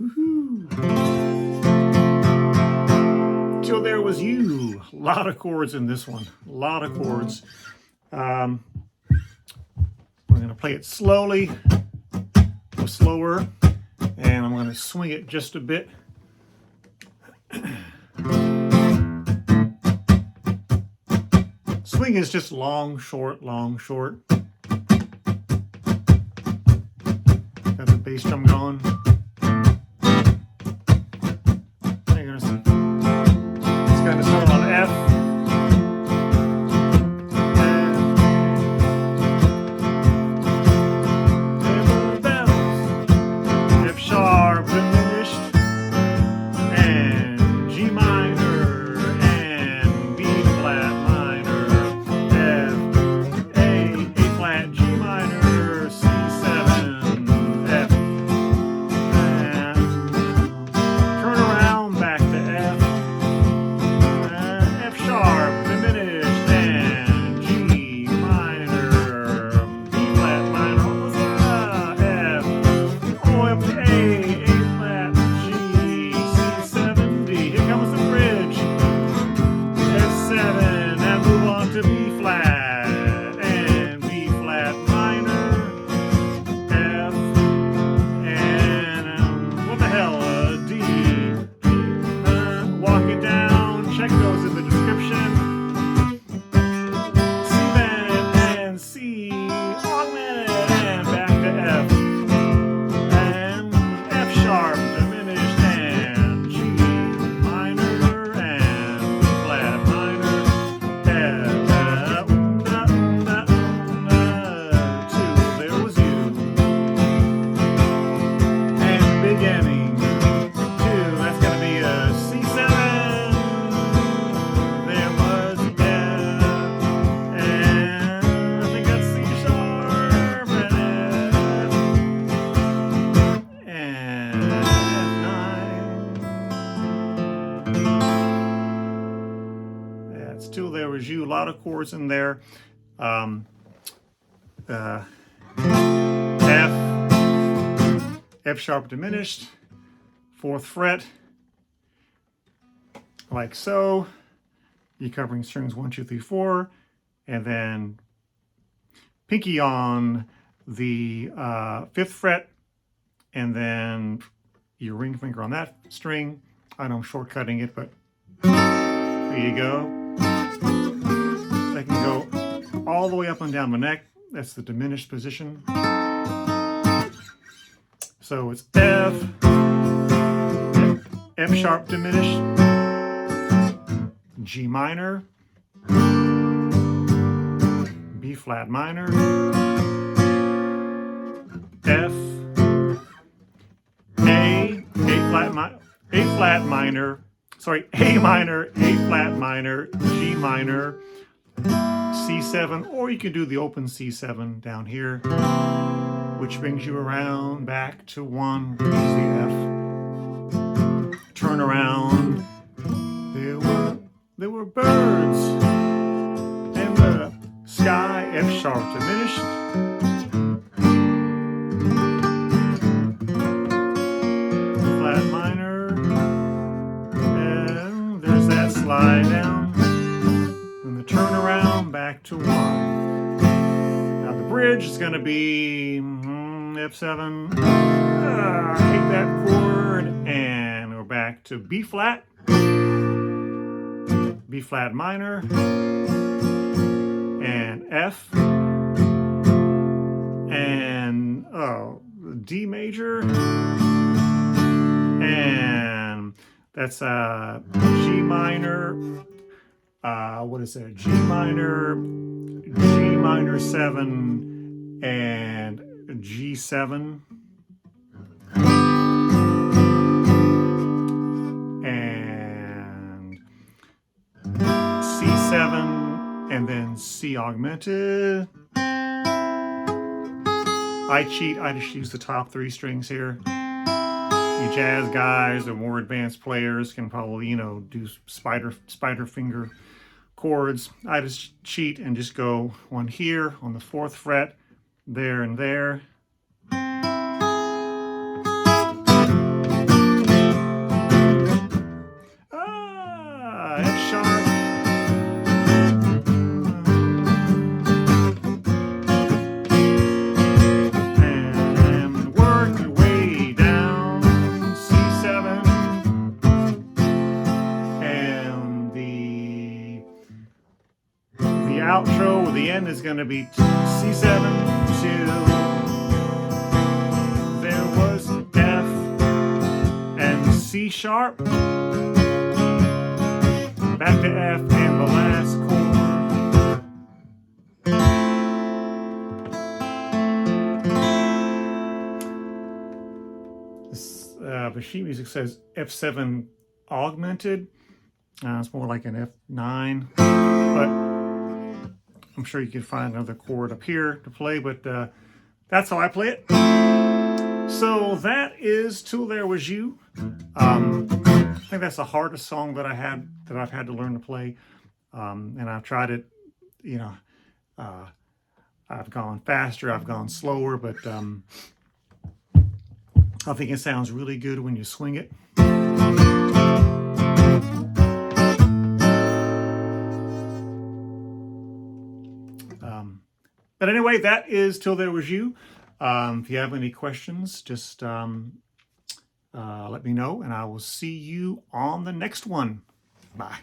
Woohoo! Till There Was You. A lot of chords in this one. A lot of chords. We're going to play it slowly, or slower, and I'm going to swing it just a bit. Swing is just long, short, long, short. Got the bass drum going. You're gonna see. It's got to start on F. And bells. F sharp diminished, and G minor, and B flat minor, F, A flat, G minor, C7, F, and turn around back to F, F sharp diminished, and G minor, B flat minor, almost F, oh up to A flat, G, C7, D. Here comes the bridge. F7, and move on to B flat, and B flat minor, F, and what the hell, D. Walk it down, check those in the description. C bend and C augmented, and back to F, and F sharp diminished, and G minor, and B flat minor, F, till there was you, and beginning two, that's gonna be a C7, there was F, and I think that's C sharp, and F, and F9. That's Till There Was You. A lot of chords in there. F sharp diminished, 4th fret, like so. You're covering strings 1, 2, 3, 4, and then pinky on the 5th fret, and then your ring finger on that string. I know I'm shortcutting it, but there you go. I can go all the way up and down my neck. That's the diminished position. So it's F, F sharp diminished, G minor, B flat minor, F, A flat minor, sorry, A minor, A flat minor, G minor, C7, or you can do the open C7 down here, which brings you around back to 1, which is the F. Turn around. There were birds in the sky, F sharp diminished. Flat minor. And there's that slide down. And the turn around back to 1. Now the bridge is going to be F7, hate that chord, and we're back to B flat, B flat minor, and F, and D major, and that's G minor, what is it, G minor 7, and G7, and C7, and then C augmented. I cheat, I just use the top 3 strings here. You jazz guys or more advanced players can probably, you know, do spider finger chords. I just cheat and just go one here on the 4th fret, there and there. the end is going to be C7 to, there was F and C sharp, back to F and the last chord. The sheet music says F7 augmented. It's more like an F9, but I'm sure you can find another chord up here to play, but that's how I play it. So that is Till There Was You. I think that's the hardest song that I've had to learn to play. And I've tried it, you know, I've gone faster, I've gone slower, but I think it sounds really good when you swing it. But anyway, that is Till There Was You. If you have any questions, just let me know, and I will see you on the next one. Bye.